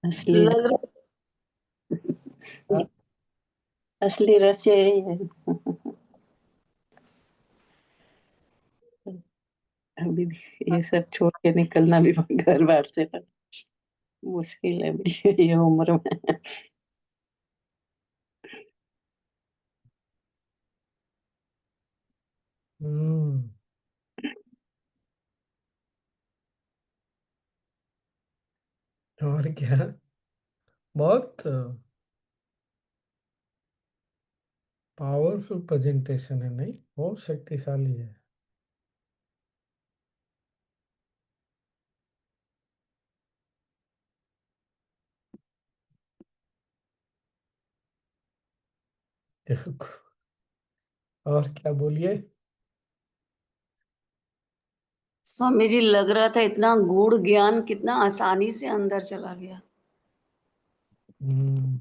असली लग रहा है। असली रस यही है। अभी ये सब छोड़ के निकलना भी घर बार से मुश्किल है अभी ये उम्र में। हम्म। और क्या। बहुत पावरफुल प्रेजेंटेशन है, नहीं बहुत शक्तिशाली है। देखो, और क्या बोलिए। स्वामी जी, लग रहा था इतना गूढ़ ज्ञान कितना आसानी से अंदर चला गया। हम्म।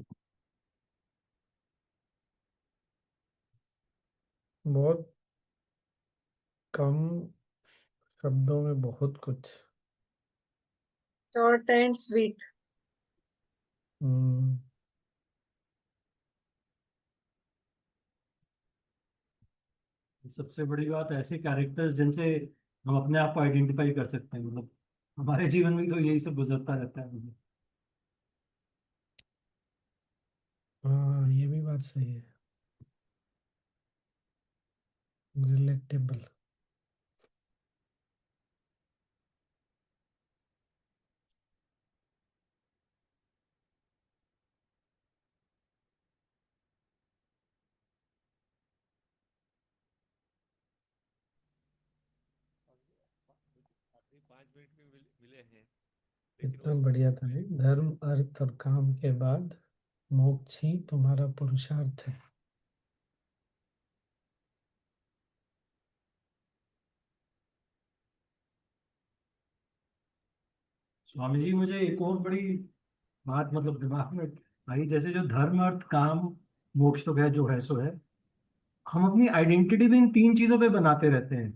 बहुत कम शब्दों में बहुत कुछ। Short and sweet. हम्म। सबसे बड़ी बात, ऐसे कैरेक्टर्स जिनसे हम अपने आप को आइडेंटिफाई कर सकते हैं, मतलब हमारे जीवन में तो यही सब गुजरता रहता है मतलब। हाँ, ये भी बात सही है। रिलेटेबल। आखिरी 5 मिनट में मिले हैं, लेकिन इतना उस बढ़िया था, 5 मिनट नहीं? धर्म अर्थ और काम के बाद मोक्ष ही तुम्हारा पुरुषार्थ है। स्वामी जी, मुझे एक और बड़ी बात मतलब दिमाग में आई, जैसे जो धर्म अर्थ काम मोक्ष तो है जो है सो है, हम अपनी आइडेंटिटी भी इन तीन चीजों पे बनाते रहते हैं।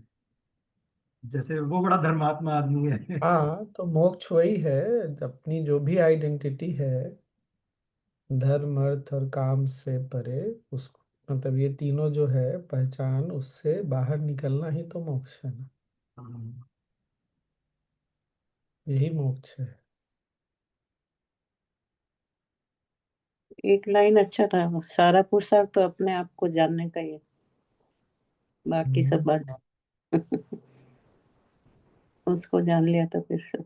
जैसे वो बड़ा धर्मात्मा आदमी है। हाँ, तो मोक्ष वही है। अपनी जो भी आइडेंटिटी है, धर्म अर्थ और काम से परे, उसको मतलब ये तीनों जो है पहचान, उससे बाहर निकलना ही तो मोक्ष है ना। हाँ। यही मोक्ष है। एक लाइन अच्छा था, सारा पुरुषार्थ तो अपने आप को जानने का ही है, बाकी सब हम्म। बात उसको जान लिया तो फिर सब।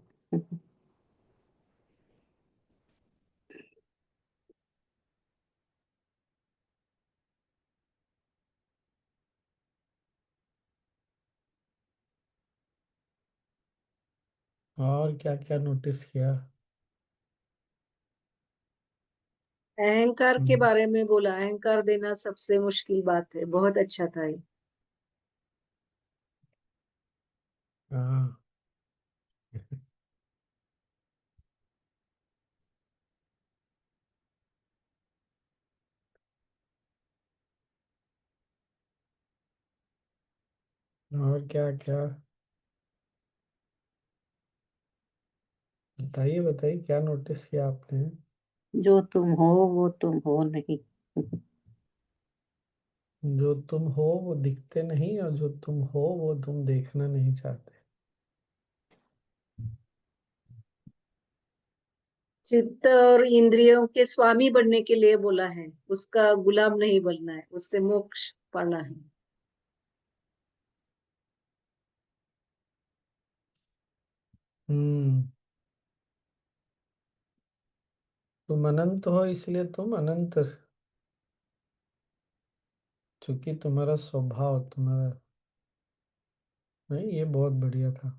और क्या क्या नोटिस किया। अहंकार के हम्म। बारे में बोला, अहंकार देना सबसे मुश्किल बात है। बहुत अच्छा था ये। हाँ। और क्या क्या। बताइए बताइए, क्या नोटिस किया आपने। जो तुम हो वो तुम हो नहीं। जो तुम हो वो दिखते नहीं, और जो तुम हो वो तुम देखना नहीं चाहते। चित्त और इंद्रियों के स्वामी बनने के लिए बोला है, उसका गुलाम नहीं बनना है, उससे मोक्ष पाना है। हम्म। तुम अनंत हो, इसलिए तुम अनंत, चूंकि तुम्हारा स्वभाव तुम्हारा, नहीं ये बहुत बढ़िया था।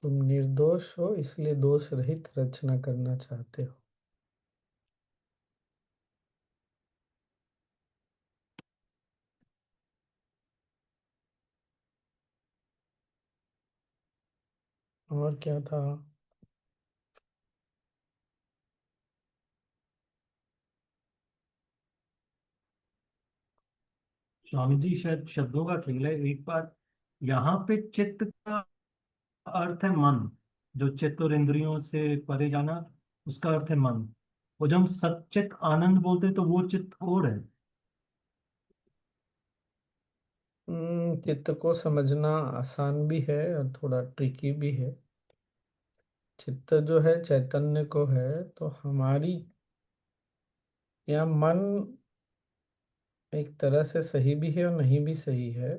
तुम निर्दोष हो, इसलिए दोष रहित रचना करना चाहते हो। और क्या था। स्वामी जी, शायद शब्दों का खेल है। एक बार यहाँ पे चित्त का अर्थ है मन, जो चित्त और इंद्रियों से परे जाना। उसका अर्थ है मन। और जब हम सच्चित आनंद बोलते हैं तो वो चित्त और है। चित्त को समझना आसान भी है और थोड़ा ट्रिकी भी है। चित्त जो है चैतन्य को है, तो हमारी या मन एक तरह से सही भी है और नहीं भी सही है।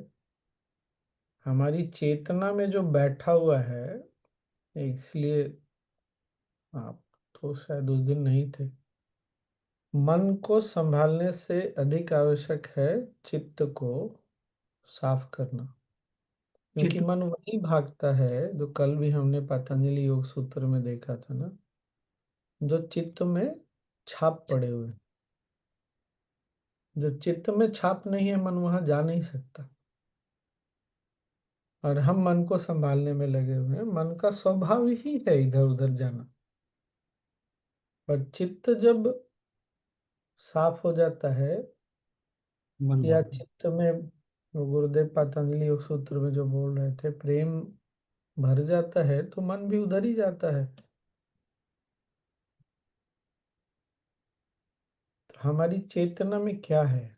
हमारी चेतना में जो बैठा हुआ है, इसलिए आप तो शायद उस दिन नहीं थे। मन को संभालने से अधिक आवश्यक है चित्त को साफ करना, क्योंकि चित्त मन वही भागता है जो कल भी हमने पतंजलि योग सूत्र में देखा था ना, जो चित्त में छाप पड़े हुए हैं। जो चित्त में छाप नहीं है, मन वहां जा नहीं सकता। और हम मन को संभालने में लगे हुए हैं। मन का स्वभाव ही है इधर उधर जाना। पर चित्त जब साफ हो जाता है, मन या भागता है। चित्त में, वो गुरुदेव पतंजलि योग सूत्र में जो बोल रहे थे, प्रेम भर जाता है तो मन भी उधर ही जाता है। तो हमारी चेतना में क्या है?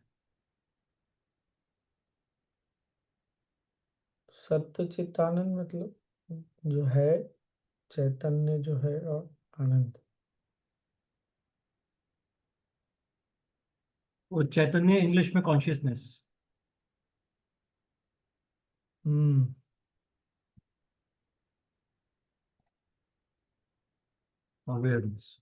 सत्य चित आनंद, मतलब जो है चैतन्य जो है, और आनंद। वो चैतन्य इंग्लिश में कॉन्शियसनेस, हम्म। अवेयरनेस।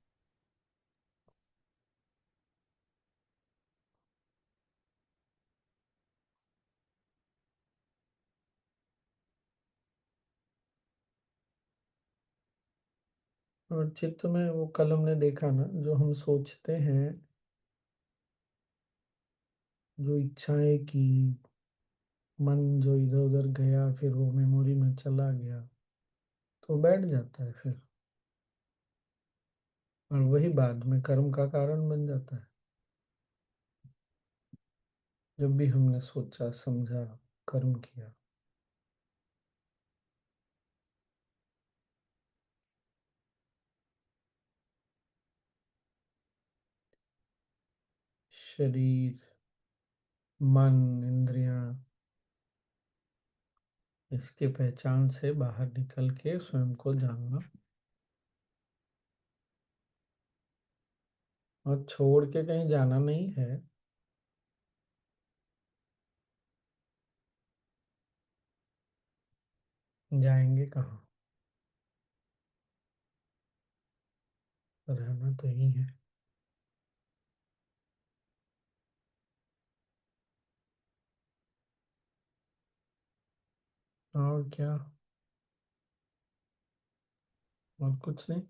और चित्त में वो कल हमने देखा ना, जो हम सोचते हैं, जो इच्छाएं की, मन जो इधर उधर गया, फिर वो मेमोरी में चला गया, तो बैठ जाता है फिर। और वही बाद में कर्म का कारण बन जाता है। जब भी हमने सोचा, समझा, कर्म किया। शरीर, मन, इंद्रियां, इसके पहचान से बाहर निकल के स्वयं को जानना, और छोड़ के कहीं जाना नहीं है। जाएंगे कहाँ? रहना तो ही है। और क्या? और कुछ नहीं।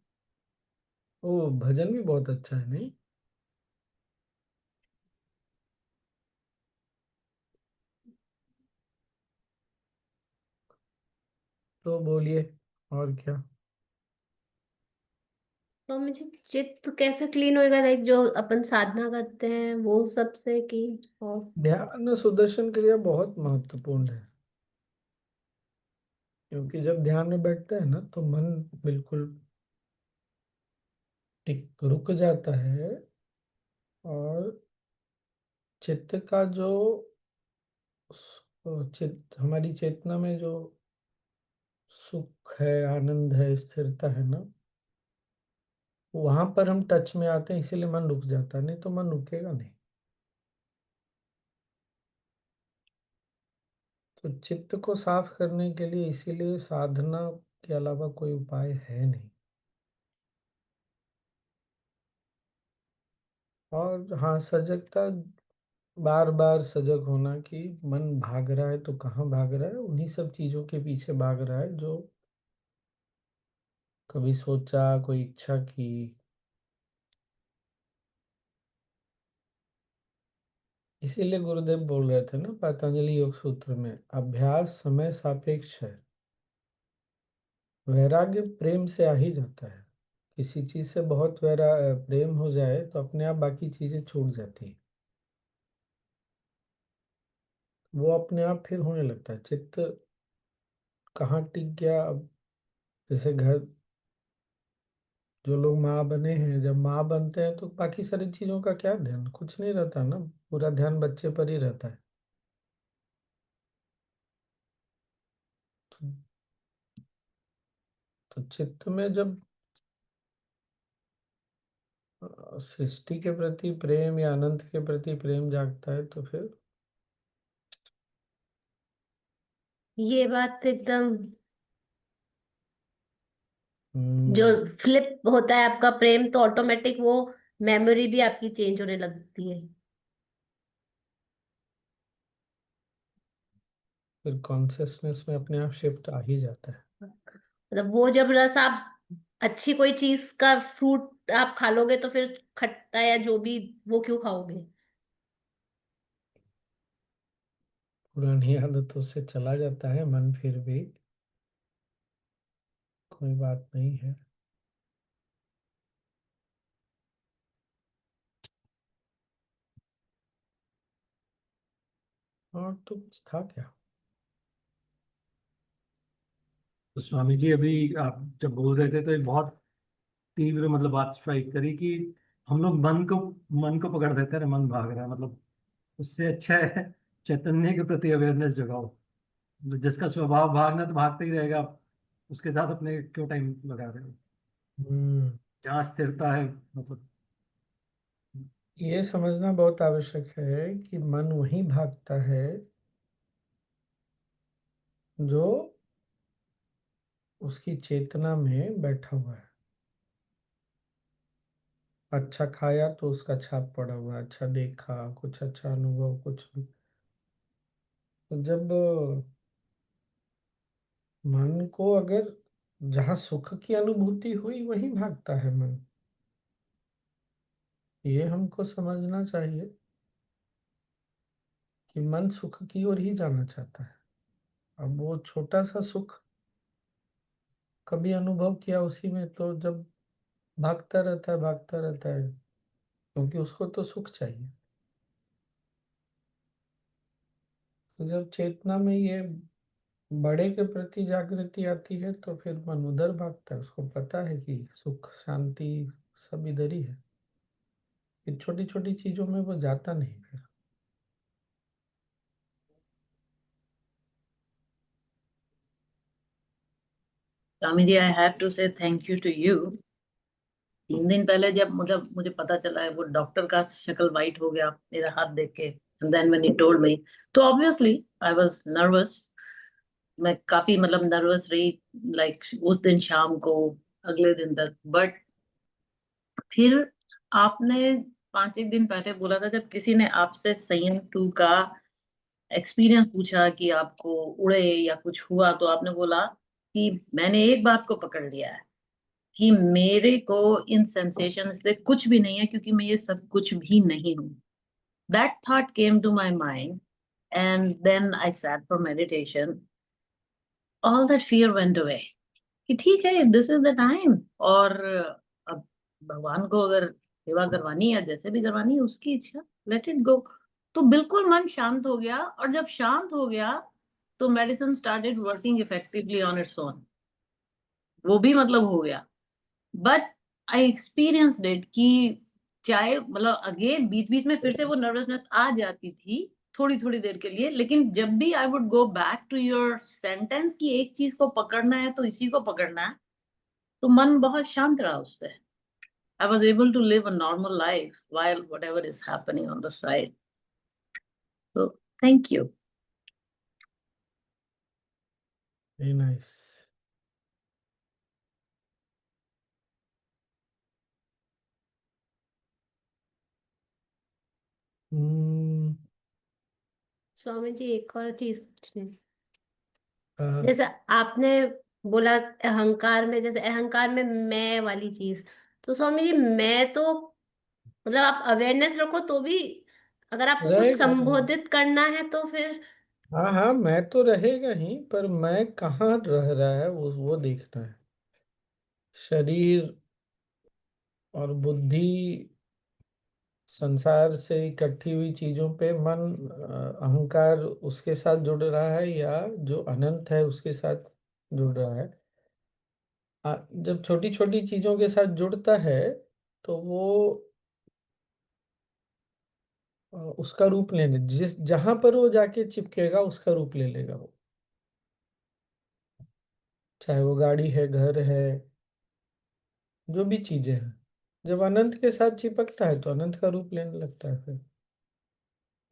ओ, भजन भी बहुत अच्छा है, नहीं? तो बोलिए, और क्या? तो मुझे चित्त कैसे क्लीन होएगा, लाइक जो अपन साधना करते हैं वो सब से की? और ध्यान सुदर्शन क्रिया बहुत महत्वपूर्ण है, क्योंकि जब ध्यान में बैठते हैं ना, तो मन बिल्कुल टिक रुक जाता है। और चित्त का जो हमारी चेतना में जो सुख है, आनंद है, स्थिरता है ना, वहां पर हम टच में आते हैं, इसीलिए मन रुक जाता है, नहीं तो मन रुकेगा नहीं। तो चित्त को साफ करने के लिए इसीलिए साधना के अलावा कोई उपाय है नहीं। और हाँ, सजगता, बार बार सजग होना कि मन भाग रहा है तो कहाँ भाग रहा है, उन्हीं सब चीजों के पीछे भाग रहा है जो कभी सोचा, कोई इच्छा की। इसीलिए गुरुदेव बोल रहे थे ना पतंजलि योग सूत्र में, अभ्यास समय सापेक्ष है। वैराग्य प्रेम से आ ही जाता है। किसी चीज से बहुत प्रेम हो जाए तो अपने आप बाकी चीजें छूट जाती है। वो अपने आप फिर होने लगता है। चित्त कहाँ टिक गया अब? जैसे घर जो लोग माँ बने हैं, जब माँ बनते हैं तो बाकी सारी चीजों का क्या ध्यान, कुछ नहीं रहता ना, पूरा ध्यान बच्चे पर ही रहता है। तो, तो चित्त में जब सृष्टि के प्रति प्रेम या अनंत के प्रति प्रेम जागता है तो फिर ये बात एकदम, जो हम्म, फ्लिप होता है आपका प्रेम, तो ऑटोमेटिक वो मेमोरी भी आपकी चेंज होने लगती है। फिर कॉन्शियसनेस में अपने आप शिफ्ट आ ही जाता है। मतलब वो जब रस आप अच्छी कोई चीज का फ्रूट आप खा लोगे तो फिर खट्टा या जो भी, वो क्यों खाओगे? पुरानी आदतों से चला जाता है मन, फिर भी कोई बात नहीं है। और तो कुछ था क्या? तो स्वामी जी अभी आप जब बोल रहे थे तो एक बहुत तीव्र मतलब बात स्ट्राइक करी कि हम लोग मन को पकड़ देते हैं, मन भाग रहा है, मतलब उससे अच्छा है चैतन्य के प्रति अवेयरनेस जगाओ। जिसका स्वभाव भागना तो भागता ही रहेगा, आप उसके साथ अपने क्यों टाइम लगा रहे हो? हम्म, जहाँ स्थिरता है मतलब। ये समझना बहुत आवश्यक है कि मन वहीं भागता है जो उसकी चेतना में बैठा हुआ है। अच्छा खाया तो उसका छाप पड़ा हुआ है, अच्छा देखा, कुछ अच्छा अनुभव, कुछ तो जब मन को अगर जहाँ सुख की अनुभूति हुई वहीं भागता है मन, ये हमको समझना चाहिए कि मन सुख की ओर ही जाना चाहता है। अब वो छोटा सा सुख कभी अनुभव किया उसी में, तो जब भागता रहता है, भागता रहता है, क्योंकि उसको तो सुख चाहिए। तो जब चेतना में ये बड़े के प्रति जागृति आती है तो फिर मन उधर भागता है, उसको पता है कि सुख शांति सब इधर ही है, फिर छोटी छोटी चीजों में वो जाता नहीं फिर। Swami ji, I have to से थैंक यू टू यू। 3 दिन पहले जब मतलब मुझे पता चला है वो डॉक्टर का शक्ल वाइट हो गया मेरा हाथ देख के, and then when he told me, तो ऑब्वियसली आई वाज नर्वस। मैं काफी मतलब नर्वस रही, लाइक उस दिन शाम को, अगले दिन तक। बट फिर आपने 5 एक दिन पहले बोला था, जब किसी ने आपसे संयम 2 का एक्सपीरियंस पूछा कि आपको उड़े या कुछ हुआ, तो आपने बोला कि मैंने एक बात को पकड़ लिया है कि मेरे को इन सेंसेशन से कुछ भी नहीं है, क्योंकि मैं ये सब कुछ भी नहीं हूँ। That thought came to my mind, and then I sat for meditation. All that fear went away कि ठीक है, दिस इज द टाइम। और अब भगवान को अगर सेवा करवानी है, जैसे भी करवानी है, उसकी इच्छा, लेट इट गो। तो बिल्कुल मन शांत हो गया, और जब शांत हो गया तो medicine started working effectively on its own. वो भी मतलब हो गया। बट आई एक्सपीरियंस्ड इट कि चाहे मतलब अगेन बीच बीच में फिर से वो नर्वसनेस आ जाती थी, थोड़ी थोड़ी देर के लिए, लेकिन जब भी I would go back to your sentence कि एक चीज को पकड़ना है तो इसी को पकड़ना है, तो मन बहुत शांत रहा उससे। I was able to live a normal life while whatever is happening on the side. तो thank you. Very nice. Hmm, Swami ji एक और चीज पूछनी, अ, जैसे आपने बोला अहंकार में, जैसे अहंकार में मैं वाली चीज, तो स्वामी जी मैं तो मतलब आप अवेयरनेस रखो तो भी, अगर आपको कुछ रहेगा। संबोधित करना है तो फिर। हाँ हाँ, मैं तो रहेगा ही, पर मैं कहाँ रह रहा है वो देखना है। शरीर और बुद्धि, संसार से इकट्ठी हुई चीजों पे मन, अहंकार उसके साथ जुड़ रहा है या जो अनंत है उसके साथ जुड़ रहा है। जब छोटी छोटी चीजों के साथ जुड़ता है तो वो उसका रूप लेने जहां पर वो जाके चिपकेगा उसका रूप ले लेगा वो, चाहे वो गाड़ी है, घर है, जो भी चीजें हैं। जब अनंत के साथ चिपकता है तो अनंत का रूप लेने लगता है फिर।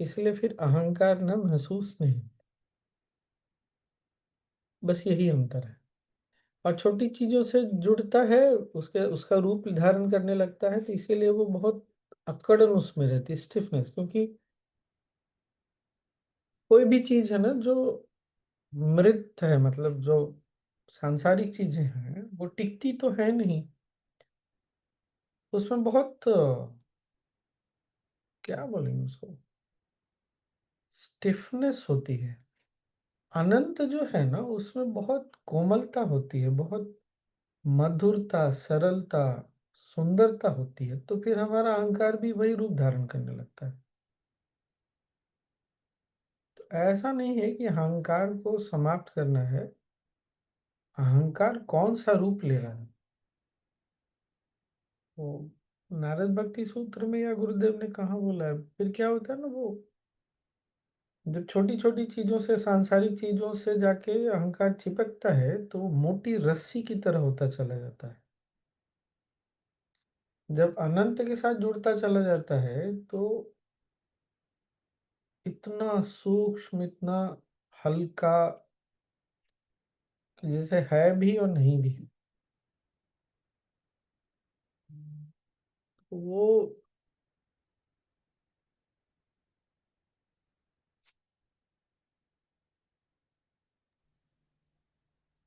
इसलिए फिर अहंकार न महसूस नहीं, बस यही अंतर है। और छोटी चीजों से जुड़ता है, उसका रूप धारण करने लगता है, तो इसीलिए वो बहुत अकड़न उसमें रहती है, स्टिफनेस। क्योंकि कोई भी चीज है ना जो मृत है, मतलब जो सांसारिक चीजें हैं, वो टिकती तो है नहीं, उसमें बहुत क्या बोलेंगे उसको, स्टिफनेस होती है। अनंत जो है ना उसमें बहुत कोमलता होती है, बहुत मधुरता, सरलता, सुंदरता होती है। तो फिर हमारा अहंकार भी वही रूप धारण करने लगता है। तो ऐसा नहीं है कि अहंकार को समाप्त करना है। अहंकार कौन सा रूप ले रहा है, वो नारद भक्ति सूत्र में या गुरुदेव ने कहाँ बोला है। फिर क्या होता है ना, वो जब छोटी छोटी चीजों से, सांसारिक चीजों से जाके अहंकार चिपकता है तो वो मोटी रस्सी की तरह होता चला जाता है। जब अनंत के साथ जुड़ता चला जाता है तो इतना सूक्ष्म, इतना हल्का, जैसे है भी और नहीं भी। वो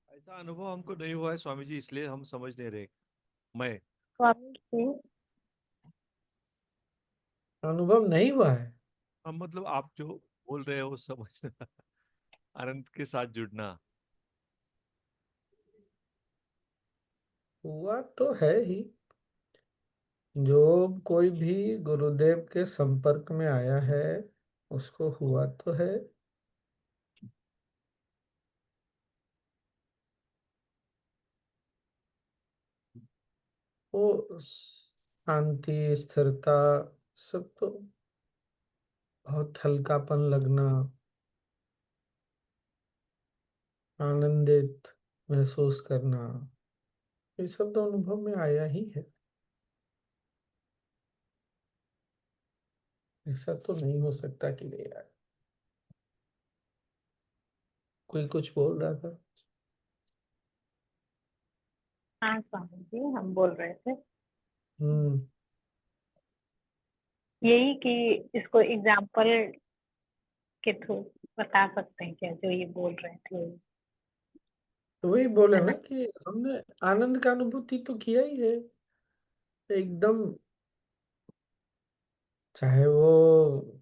ऐसा अनुभव हमको नहीं हुआ है स्वामी जी, इसलिए हम समझ नहीं रहे। मैं स्वामी जी, अनुभव नहीं हुआ है। हम मतलब आप जो बोल रहे हो समझना अनंत के साथ जुड़ना। हुआ तो है ही। जो कोई भी गुरुदेव के संपर्क में आया है उसको हुआ तो है। वो शांति, स्थिरता, सब तो, बहुत हल्कापन लगना, आनंदित महसूस करना, ये सब तो अनुभव में आया ही है। ऐसा तो नहीं हो सकता कि नहीं आया। कोई कुछ बोल रहा था। हाँ स्वामी जी, हम बोल रहे थे हम्म। यही कि इसको एग्जाम्पल के थ्रू बता सकते हैं क्या, जो ये बोल रहे थे। तो वही बोले ना अनंत कि हमने आनंद का अनुभूति तो किया ही है एकदम। चाहे वो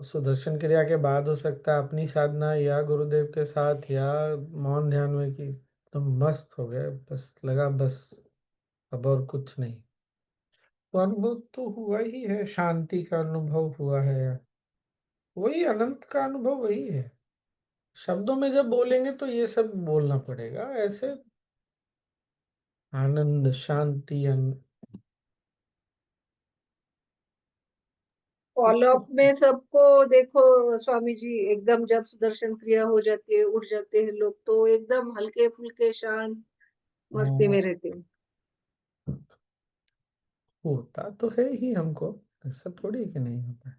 सुदर्शन क्रिया के बाद हो सकता है, अपनी साधना या गुरुदेव के साथ या मौन ध्यान में, कि एकदम मस्त हो गए, बस लगा बस अब और कुछ नहीं। तो अनुभव तो हुआ ही है, शांति का अनुभव हुआ है, वही अनंत का अनुभव वही है। शब्दों में जब बोलेंगे तो ये सब बोलना पड़ेगा ऐसे, आनंद, शांति, फॉलो अप में सबको देखो स्वामी जी, एकदम जब सुदर्शन क्रिया हो जाती है, उठ जाते हैं लोग, तो एकदम हल्के फुल्के शांत मस्ती में रहते हैं। होता तो है ही हमको, ऐसा थोड़ी कि नहीं होता है।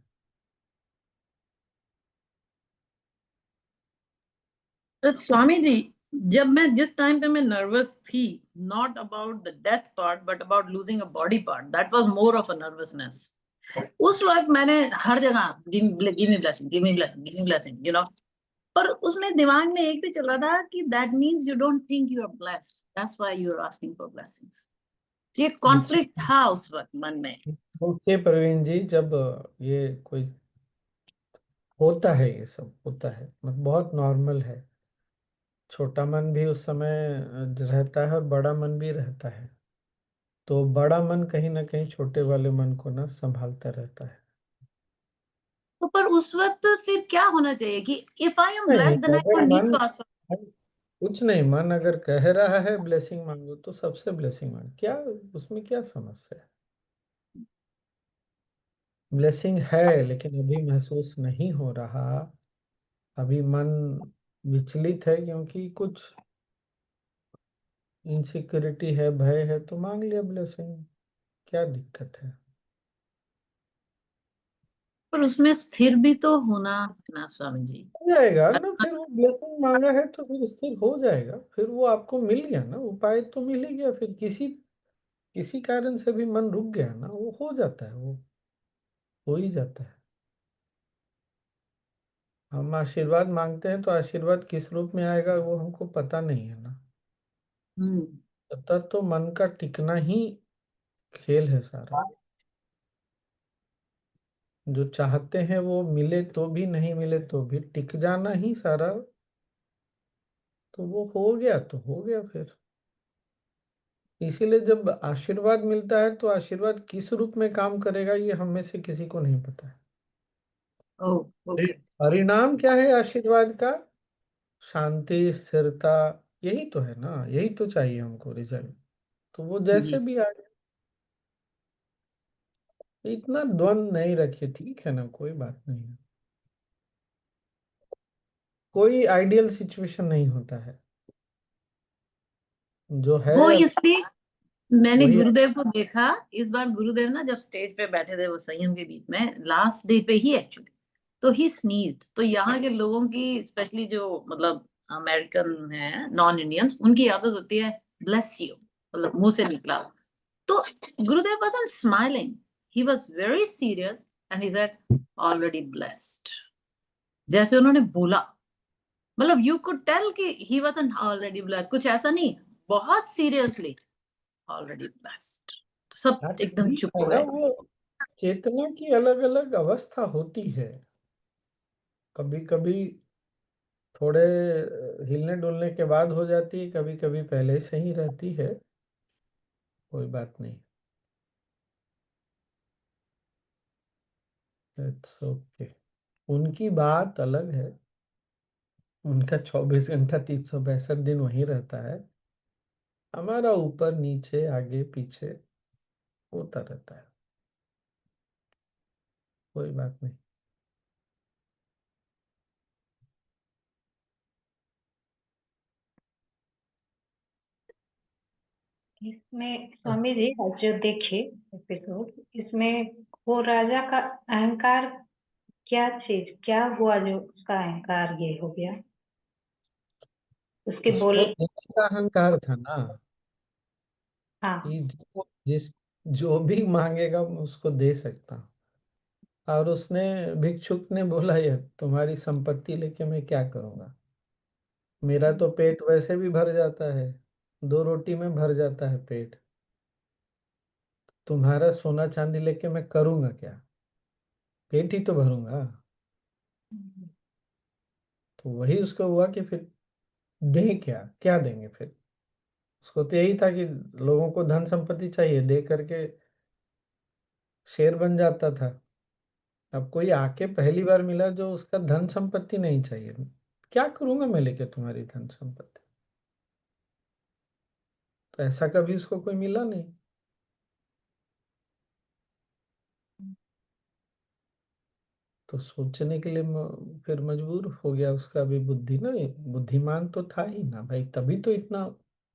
तो स्वामी जी, जब मैं जिस टाइम पे मैं नर्वस थी, not about the death part but about losing a body part, that was more of a nervousness. उस वक्त मैंने हर जगह give me blessing, give me blessing, give me blessing, पर उसमें दिमाग में एक भी चला था कि that means you don't think you are blessed, that's why you are asking for blessings. ये कॉन्फ्लिक्ट देखिए, था उस वक्त मन में। देखिए प्रवीण जी, जब ये कोई होता है, ये सब होता है, मतलब बहुत नॉर्मल है। छोटा मन भी उस समय रहता है और बड़ा मन भी रहता है। तो बड़ा मन कहीं ना कहीं छोटे वाले मन को ना संभालता रहता है। तो पर उस वक्त फिर क्या होना चाहिए कि इफ आई एम नहीं, ब्लेस्ड देन आई अगर डोंट नीड मन टू आस्क। कुछ नहीं, मन अगर कह रहा है ब्लेसिंग मांगो तो सबसे ब्लेसिंग मांग, क्या उसमें क्या समस्या है? ब्लेसिंग है लेकिन अभी महसूस नहीं हो रहा, अभी मन विचलित है क्योंकि कुछ इनसिक्योरिटी है, भय है, तो मांग लिया ब्लेसिंग, क्या दिक्कत है? पर उसमें स्थिर भी तो होना है ना स्वामी जी। हो जाएगा ना, फिर वो ब्लेसिंग मांगा है तो फिर स्थिर हो जाएगा, फिर वो आपको मिल गया ना, उपाय तो मिल ही गया, फिर किसी किसी कारण से भी मन रुक गया ना, वो हो जाता है, वो हो ही जाता है। हम आशीर्वाद मांगते हैं तो आशीर्वाद किस रूप में आएगा वो हमको पता नहीं है ना, हम्म। पता तो मन का टिकना ही खेल है सारा। जो चाहते हैं वो मिले तो भी, नहीं मिले तो भी टिक जाना ही सारा, तो वो हो गया तो हो गया फिर। इसीलिए जब आशीर्वाद मिलता है तो आशीर्वाद किस रूप में काम करेगा ये हम में से किसी को नहीं पता है। ओ, ओके। परिणाम क्या है आशीर्वाद का? शांति, स्थिरता, यही तो है ना, यही तो चाहिए हमको रिजल्ट। तो वो जैसे जी। भी आ जाए, इतना द्वंद नहीं रखिए, ठीक है ना, कोई बात नहीं है। कोई आइडियल सिचुएशन नहीं होता है, जो है वो इसलिए मैंने वही। गुरुदेव को देखा इस बार। गुरुदेव ना जब स्टेज पे बैठे थे वो संयम के बीच में लास्ट डे पे ही एक्चुअली, तो ही स्नीज, तो यहाँ के लोगों की स्पेशली जो मतलब अमेरिकन है नॉन इंडियंस, उनकी आदत होती है ब्लेस यू, मतलब मुंह से निकला। तो गुरुदेव wasn't smiling, he was very serious and he said already blessed। जैसे उन्होंने बोला, मतलब यू कुड टेल कि ही wasn't already blessed, कुछ ऐसा नहीं, बहुत सीरियसली ऑलरेडी ब्लेस्ड। सब हाँ, एकदम ठीक चुप है हो ना, गए। वो चेतना की अलग अलग अवस्था होती है। कभी कभी थोड़े हिलने डुलने के बाद हो जाती है, कभी कभी पहले से ही रहती है, कोई बात नहीं, इट्स ओके। उनकी बात अलग है, उनका 24 घंटा 362 दिन वहीं रहता है, हमारा ऊपर नीचे आगे पीछे होता रहता है, कोई बात नहीं। इसमें स्वामी जी आज जो देखे एपिसोड, इसमें वो राजा का अहंकार, क्या चीज क्या हुआ जो उसका अहंकार ये हो गया, उसके उसको बोल। देने का अहंकार था ना, हाँ। कि जो भी मांगेगा मैं उसको दे सकता हूँ। और उसने, भिक्षुक ने बोला, ये तुम्हारी संपत्ति लेके मैं क्या करूंगा, मेरा तो पेट वैसे भी भर जाता है, 2 रोटी में भर जाता है पेट, तुम्हारा सोना चांदी लेके मैं करूंगा क्या, पेट ही तो भरूंगा। तो वही उसको हुआ कि फिर दें क्या, क्या देंगे फिर। उसको तो यही था कि लोगों को धन संपत्ति चाहिए, दे करके शेर बन जाता था। अब कोई आके पहली बार मिला जो उसका धन संपत्ति नहीं चाहिए, क्या करूंगा मैं लेके तुम्हारी धन संपत्ति, तो ऐसा कभी उसको कोई मिला नहीं। तो सोचने के लिए फिर मजबूर हो गया उसका भी बुद्धि ना, बुद्धिमान तो था ही ना भाई, तभी तो इतना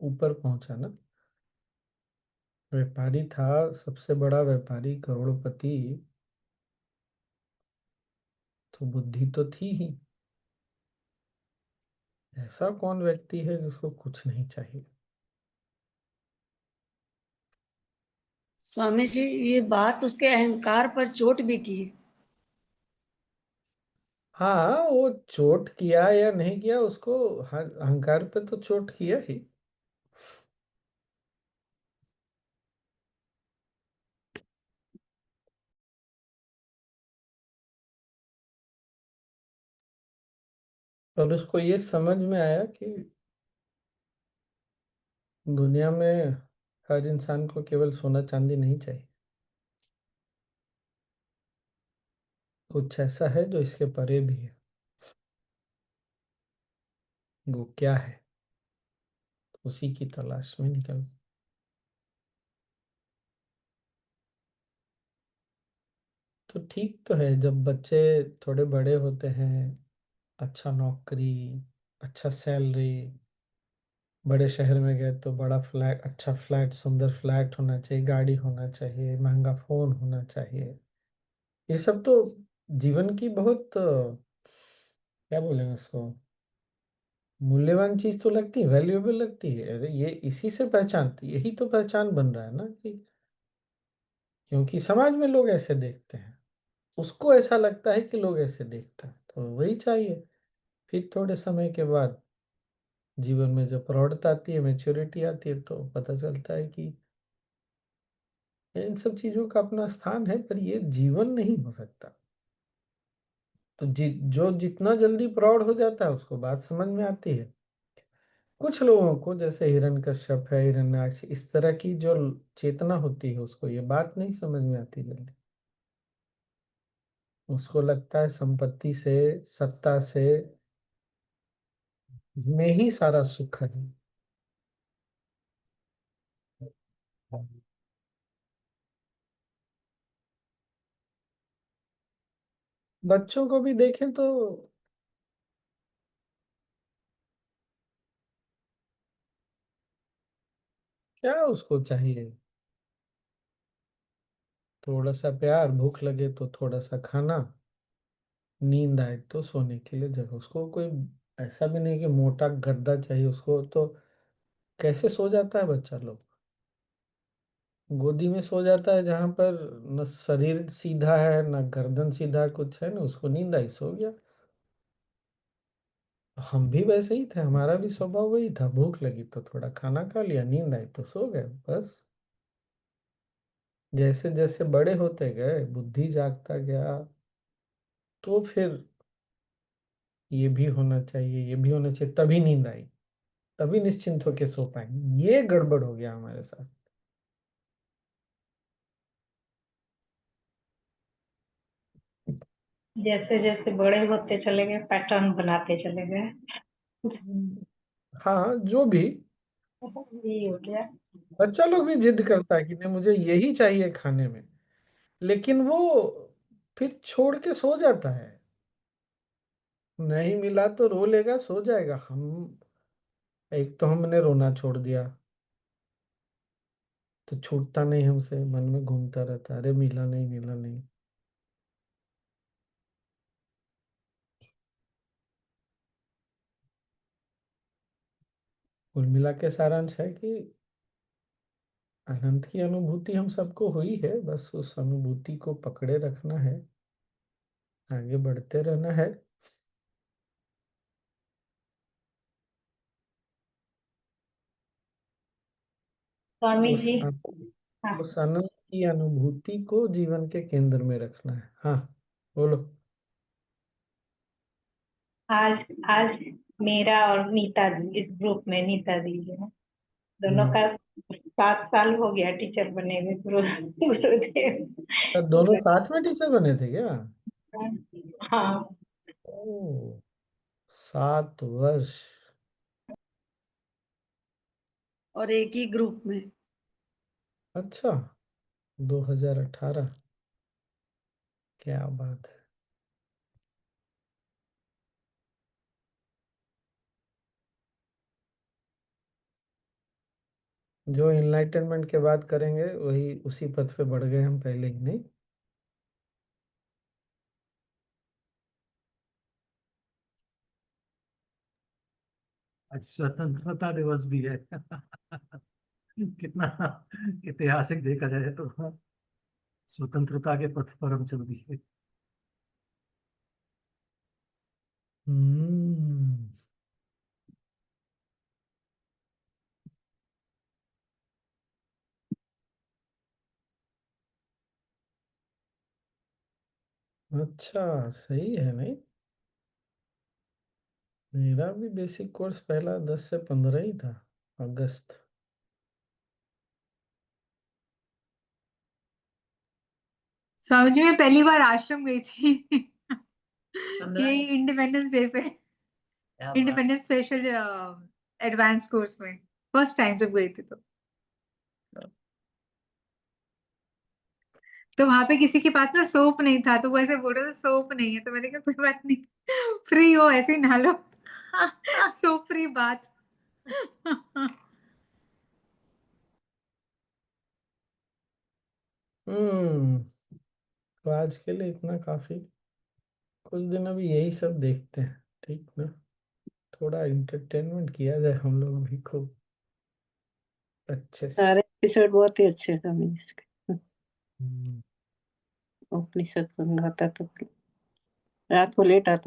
ऊपर पहुंचा ना। व्यापारी था, सबसे बड़ा व्यापारी, करोड़पति, तो बुद्धि तो थी ही। ऐसा कौन व्यक्ति है जिसको कुछ नहीं चाहिए? स्वामी जी ये बात उसके अहंकार पर चोट भी की। हाँ, वो चोट किया या नहीं किया, उसको अहंकार पे तो चोट किया ही। और उसको ये समझ में आया कि दुनिया में हर इंसान को केवल सोना चांदी नहीं चाहिए, कुछ ऐसा है जो इसके परे भी है। वो क्या है? उसी की तलाश में निकल। तो ठीक तो है, जब बच्चे थोड़े बड़े होते हैं, अच्छा नौकरी, अच्छा सैलरी, बड़े शहर में गए तो बड़ा फ्लैट, अच्छा फ्लैट, सुंदर फ्लैट होना चाहिए, गाड़ी होना चाहिए, महंगा फोन होना चाहिए, ये सब तो जीवन की बहुत क्या बोलेंगे उसको, मूल्यवान चीज तो लगती है, वैल्यूएबल लगती है। अरे ये इसी से पहचान, यही तो पहचान बन रहा है ना, कि क्योंकि समाज में लोग ऐसे देखते हैं, उसको ऐसा लगता है कि लोग ऐसे देखते हैं, तो वही चाहिए। फिर थोड़े समय के बाद जीवन में जब प्रौढ़ता आती है, मैच्योरिटी आती है, तो पता चलता है कि इन सब चीजों का अपना स्थान है, पर ये जीवन नहीं हो सकता। तो जो जितना जल्दी प्रौढ़ हो जाता है उसको बात समझ में आती है। कुछ लोगों को, जैसे हिरण्यकश्यप है, हिरण्याक्ष, इस तरह की जो चेतना होती है, उसको ये बात नहीं समझ में आती जल्दी। उसको लगता है संपत्ति से, सत्ता से में ही सारा सुख है। बच्चों को भी देखें तो क्या उसको चाहिए, थोड़ा सा प्यार, भूख लगे तो थोड़ा सा खाना, नींद आए तो सोने के लिए जगह। उसको कोई ऐसा भी नहीं कि मोटा गद्दा चाहिए उसको, तो कैसे सो जाता है बच्चा लोग, गोदी में सो जाता है, जहां पर न शरीर सीधा है, न गर्दन सीधा, कुछ है, न उसको नींद आई, सो गया। हम भी वैसे ही थे, हमारा भी स्वभाव वही था, भूख लगी तो थोड़ा खाना खा लिया, नींद आई तो सो गए, बस। जैसे जैसे बड़े होते गए, बुद्धि जागता गया, तो फिर ये भी होना चाहिए, ये भी होना चाहिए, तभी नींद आई, तभी निश्चिंत होके सो पाएंगे। ये गड़बड़ हो गया हमारे साथ। जैसे जैसे बड़े होते चले गए पैटर्न बनाते चले गए। हाँ, जो भी यही हो गया। बच्चा लोग भी जिद करता है कि नहीं मुझे यही चाहिए खाने में, लेकिन वो फिर छोड़ के सो जाता है, नहीं मिला तो रो लेगा, सो जाएगा। हम एक तो हमने रोना छोड़ दिया, तो छूटता नहीं हमसे, मन में घूमता रहता, अरे मिला नहीं, मिला नहीं। कुल मिला के सारांश है कि अनंत की अनुभूति हम सबको हुई है, बस उस अनुभूति को पकड़े रखना है, आगे बढ़ते रहना है। स्वामी उस जी। अन- हाँ, उस अनंत की अनुभूति को जीवन के केंद्र में रखना है। हाँ, बोलो। आज आज मेरा और नीता दी इस ग्रुप में, नीता दी जो है, दोनों हम्म। का 7 साल हो गया टीचर बने हुए, गुरुदेव। तो दोनों साथ में टीचर बने थे क्या? हाँ, ओ, 7 वर्ष। और एक ही ग्रुप में। अच्छा, 2018, क्या बात है। जो इनलाइटनमेंट के बाद करेंगे वही उसी पथ पे बढ़ गए हम, पहले ही नहीं। आज स्वतंत्रता दिवस भी है। कितना ऐतिहासिक देखा जाए तो स्वतंत्रता के पथ पर हम चल दिए। हम्म। अच्छा, सही है नहीं। मेरा भी बेसिक कोर्स पहला 10 से 15 ही था, अगस्त। स्वामी जी मैं पहली बार आश्रम गई थी 15 यही इंडिपेंडेंस डे पे, क्या बात। इंडिपेंडेंस स्पेशल एडवांस कोर्स में फर्स्ट टाइम जब गई थी तो वहां पे किसी के पास ना सोप नहीं था, तो वो ऐसे बोल रहे थे सोप नहीं है, तो मैंने कहा कोई बात नहीं, फ्री हो ऐसे ही नहा लो, सोप फ्री बात। तो आज के लिए इतना काफी। कुछ दिन अभी यही सब देखते हैं, ठीक ना? थोड़ा इंटरटेनमेंट किया जाए हम लोग भी खूब अच्छे से। सारे एपिसोड बहुत ही अच्छे थे अभी इसके। हम्म। उपनिषद संग आता तो रात को लेट आता